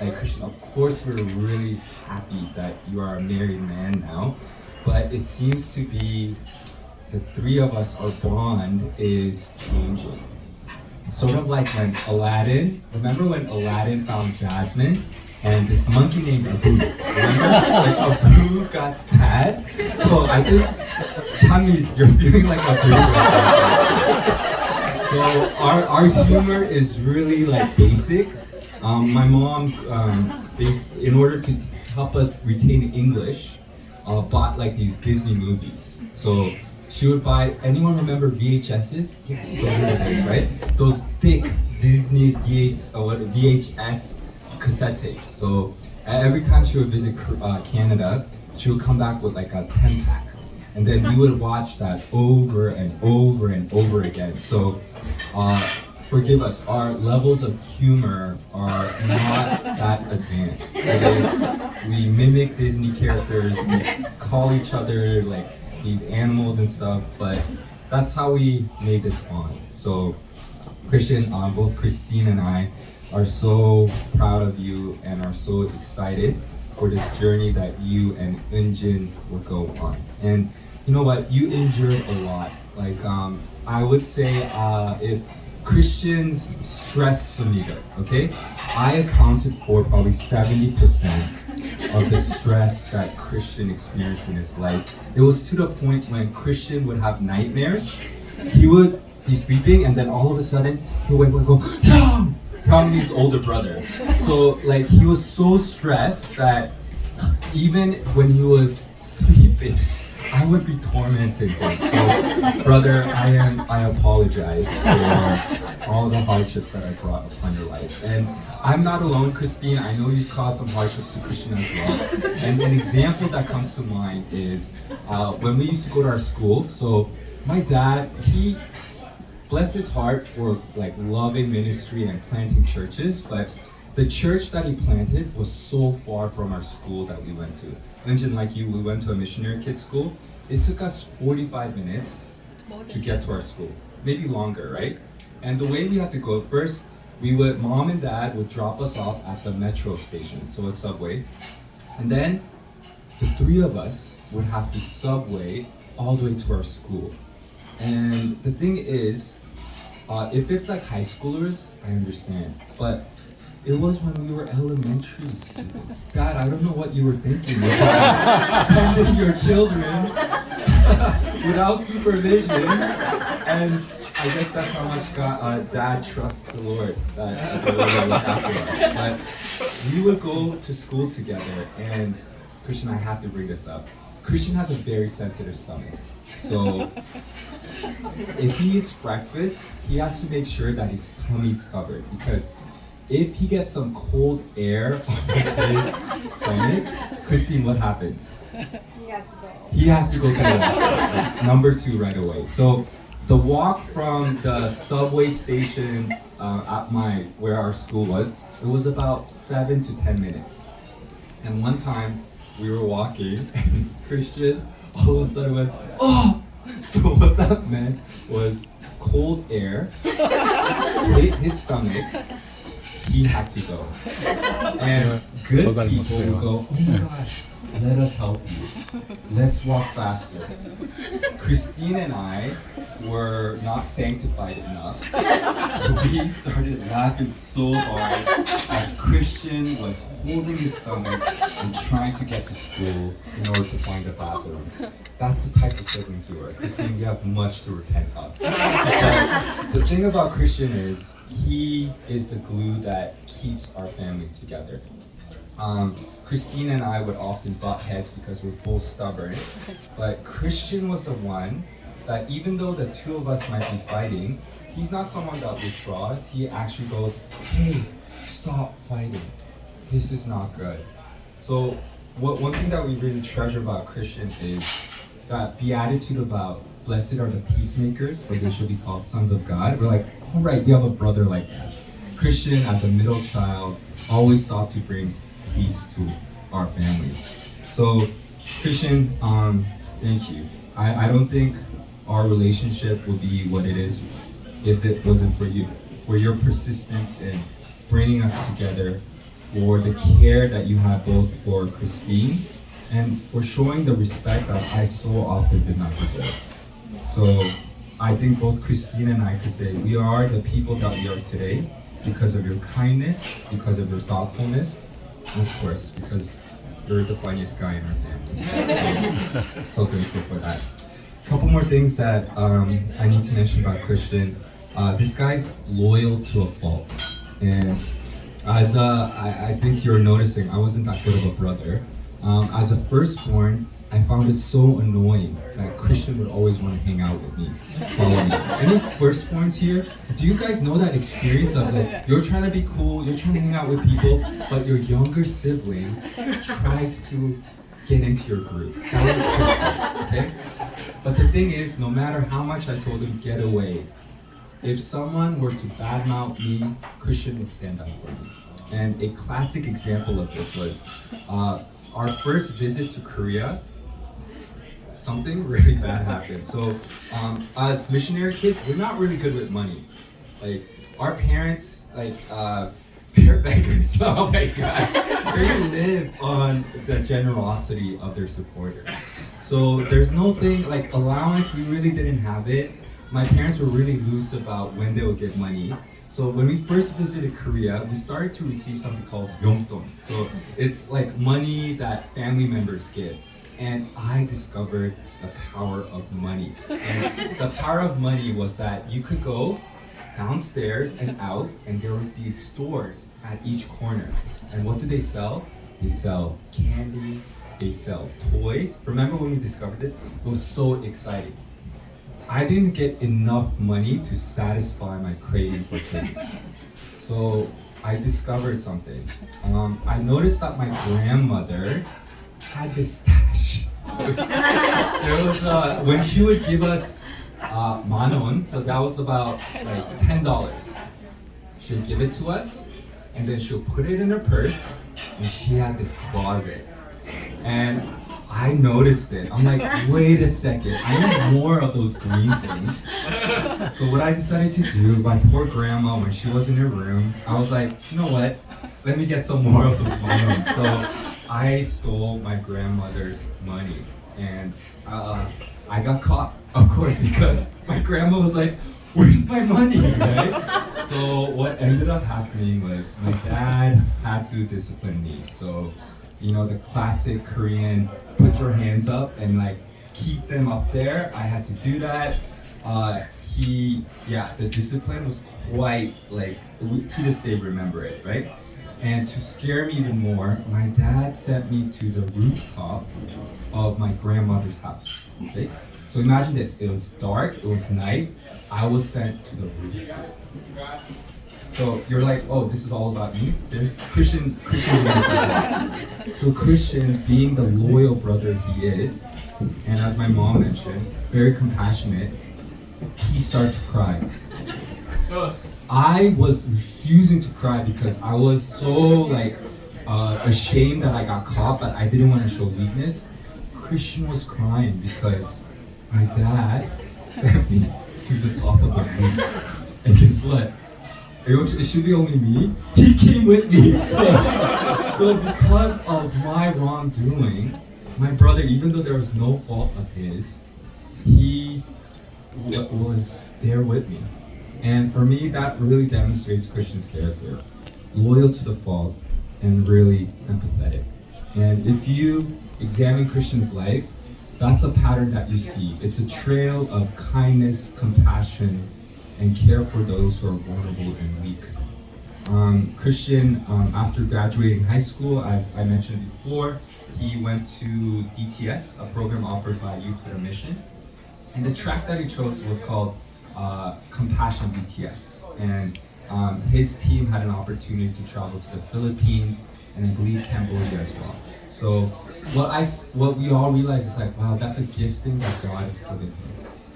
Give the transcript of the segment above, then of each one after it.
like Christian, of course we're really happy that you are a married man now, but it seems to be the three of us, our bond is changing. It's sort of like when Aladdin, remember when Aladdin found Jasmine and this monkey named Abu, remember? Like Abu got sad, so I think, Chami, you're feeling like Abu. So our humor is really like basic. My mom, in order to help us retain English, bought like these Disney movies. So she would buy, anyone remember VHSs? Yes, those are the days, right? Those thick Disney VHS cassette tapes. So every time she would visit Canada, she would come back with like a 10-pack. And then we would watch that over and over and over again. So forgive us, our levels of humor are not that advanced. It is, we mimic Disney characters, we call each other like these animals and stuff, but that's how we made this bond. So Christian, both Christine and I are so proud of you and are so excited for this journey that you and Eunjin will go on. And you know what, you endured a lot. Like I would say if Christian's stress Sumida, okay? I accounted for probably 70% of the stress that Christian experienced in his life. It was to the point when Christian would have nightmares. He would be sleeping and then all of a sudden he would wake up and go, Hyung! Hyung means older brother. So like he was so stressed that even when he was sleeping, I would be tormenting him. So, brother, I apologize for all the hardships that I brought upon your life. And I'm not alone, Christine. I know you caused some hardships to Christian as well. And an example that comes to mind is when we used to go to our school. So, my dad, he bless his heart for like loving ministry and planting churches, but the church that he planted was so far from our school that we went to. Eunjin, like you, we went to a missionary kids school. It took us 45 minutes to get to our school, maybe longer, right? And the way we had to go, first, mom and dad would drop us off at the metro station, so a subway. And then the three of us would have to subway all the way to our school. And the thing is, if it's like high schoolers, I understand. But it was when we were elementary students. Dad, I don't know what you were thinking. Sending your children without supervision. And I guess that's how much Dad trusts the Lord. That the Lord will look after us. But we would go to school together, and Christian, I have to bring this up. Christian has a very sensitive stomach. So if he eats breakfast, he has to make sure that his tummy's covered, because if he gets some cold air on his stomach, Christine, what happens? He has to go to the washroom. Number 2 right away. So the walk from the subway station at where our school was, it was about 7 to 10 minutes. And one time we were walking and Christian all of a sudden went, oh! So what that meant was cold air hit his stomach. He had to go. And good people will go, oh my gosh, let us help you. Let's walk faster. Christine and I were not sanctified enough. So we started laughing so hard as Christian was holding his stomach and trying to get to school in order to find a bathroom. That's the type of siblings we were. Christine, we have much to repent of. But the thing about Christian is, he is the glue that keeps our family together. Christine and I would often butt heads because we're both stubborn, but Christian was the one that even though the two of us might be fighting, he's not someone that withdraws. He actually goes, hey, stop fighting. This is not good. So one thing that we really treasure about Christian is that beatitude about blessed are the peacemakers, for they should be called sons of God. We're like, all right, we have a brother like that. Christian, as a middle child, always sought to bring peace to our family. So, Christian, thank you. I don't think our relationship would be what it is if it wasn't for you, for your persistence in bringing us together for the care that you have both for Christine and for showing the respect that I so often did not deserve. So I think both Christine and I could say we are the people that we are today because of your kindness, because of your thoughtfulness, and of course, because you're the funniest guy in our family. So grateful for that. A couple more things that I need to mention about Christian. This guy's loyal to a fault. And as I think you're noticing, I wasn't that good of a brother. As a firstborn, I found it so annoying that Christian would always want to hang out with me, follow me. Any firstborns here? Do you guys know that experience of like, you're trying to be cool, you're trying to hang out with people, but your younger sibling tries to get into your group? That was Christian, okay? But the thing is, no matter how much I told him, get away, if someone were to badmouth me, Christian would stand up for me. And a classic example of this was our first visit to Korea. Something really bad happened. So as missionary kids, we're not really good with money. Like our parents, like they're beggars. Oh my gosh, they live on the generosity of their supporters. So there's no thing like allowance. We really didn't have it. My parents were really loose about when they would get money. So when we first visited Korea, we started to receive something called 명돈. So it's like money that family members give. And I discovered the power of money. And the power of money was that you could go downstairs and out, and there was these stores at each corner. And what do they sell? They sell candy, they sell toys. Remember when we discovered this? It was so exciting. I didn't get enough money to satisfy my craving for things. So I discovered something. I noticed that my grandmother had this stash. There was when she would give us 만원, so that was about like $10. She'll give it to us, and then she'll put it in her purse, and she had this closet. And I noticed it. I'm like, wait a second, I need more of those green things. So what I decided to do, my poor grandma, when she was in her room, I was like, you know what? Let me get some more of those money. So I stole my grandmother's money, and I got caught, of course, because my grandma was like, where's my money, right? So what ended up happening was my dad had to discipline me. So, you know, the classic Korean, put your hands up and like keep them up there. I had to do that. The discipline was quite like, to this day remember it, right? And to scare me even more, my dad sent me to the rooftop of my grandmother's house. Okay? So imagine this, it was dark, it was night, I was sent to the rooftop. So you're like, oh, this is all about me? There's Christian. So Christian, being the loyal brother he is, and as my mom mentioned, very compassionate, he started to cry. I was refusing to cry because I was so like ashamed that I got caught, but I didn't want to show weakness. Christian was crying because my dad sent me to the top of the roof. And guess what? It should be only me. He came with me. So because of my wrongdoing, my brother, even though there was no fault of his, he was there with me. And for me, that really demonstrates Christian's character. Loyal to the fault and really empathetic. And if you examine Christian's life, that's a pattern that you see. It's a trail of kindness, compassion, and care for those who are vulnerable and weak. Christian, after graduating high school, as I mentioned before, he went to DTS, a program offered by Youth with a Mission. And the track that he chose was called Compassion DTS. And his team had an opportunity to travel to the Philippines and I believe Cambodia as well. So what we all realize is like, wow, that's a gifting that God has given him.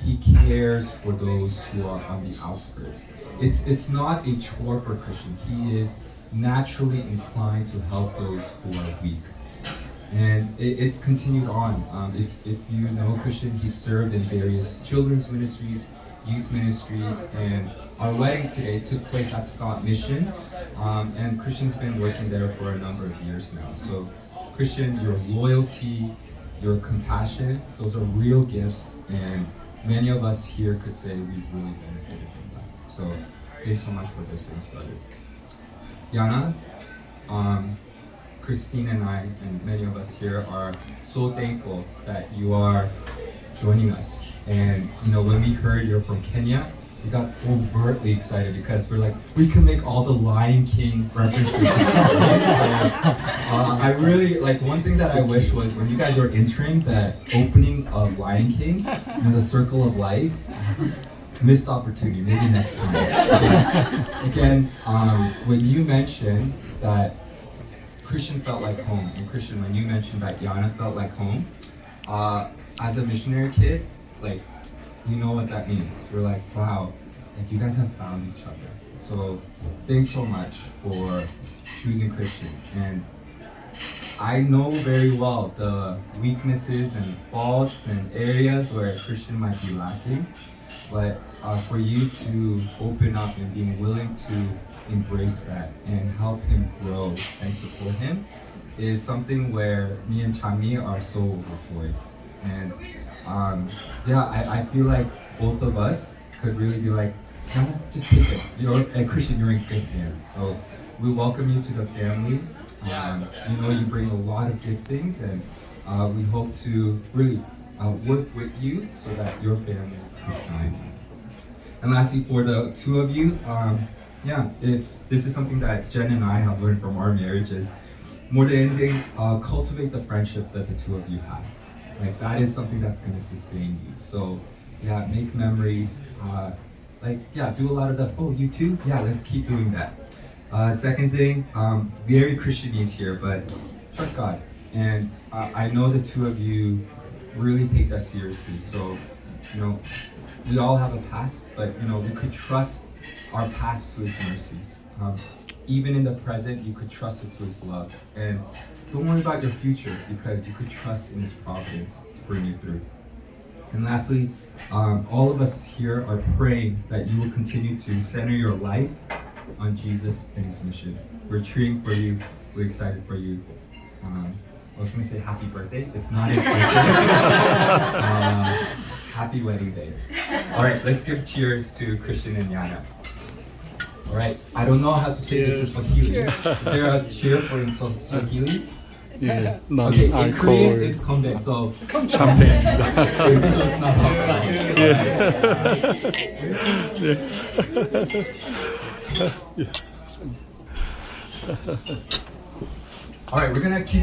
He cares for those who are on the outskirts. It's not a chore for Christian. He is naturally inclined to help those who are weak. And it's continued on. If you know Christian, he served in various children's ministries. youth ministries, and our wedding today took place at Scott Mission, and Christian's been working there for a number of years now. So Christian, your loyalty, your compassion, those are real gifts, and many of us here could say we've really benefited from that. So thanks so much for those things, brother. Yana, Christine and I, and many of us here are so thankful that you are joining us. And you know, when we heard you're from Kenya, we got overtly excited because we're like, we can make all the Lion King references. I really, like, one thing that I wish was when you guys were entering that opening of Lion King, the circle of life, missed opportunity, maybe next time. Again, when you mentioned that Christian felt like home, and Christian, when you mentioned that Yana felt like home, as a missionary kid, like, you know what that means. We're like, wow, like you guys have found each other. So thanks so much for choosing Christian. And I know very well the weaknesses and faults and areas where Christian might be lacking, but for you to open up and being willing to embrace that and help him grow and support him is something where me and Chami are so overjoyed. And I feel like both of us could really be like, no, just take it. Christian, you're in good hands. So we welcome you to the family. You know you bring a lot of giftings, and we hope to really work with you so that your family can shine. And lastly, for the two of you, if this is something that Jen and I have learned from our marriages, more than anything, cultivate the friendship that the two of you have. Like, that is something that's going to sustain you. So yeah, make memories. Do a lot of that. Oh, you too? Yeah, let's keep doing that. Second thing, very Christianese here, but trust God. And I know the two of you really take that seriously. So, you know, we all have a past, but you know, we could trust our past to His mercies. Even in the present, you could trust it to His love. And don't worry about your future, because you could trust in His providence to bring you through. And lastly, all of us here are praying that you will continue to center your life on Jesus and His mission. We're cheering for you. We're excited for you. I was going to say happy birthday. It's not His birthday. Happy wedding day. All right, let's give cheers to Christian and Yana. All right, I don't know how to say this in Swahili. Is there a cheer for in Swahili? Yeah, Okay, in non-alcohol. Korean it's konbae, so champagne. let's not talk about it. All right, we're gonna keep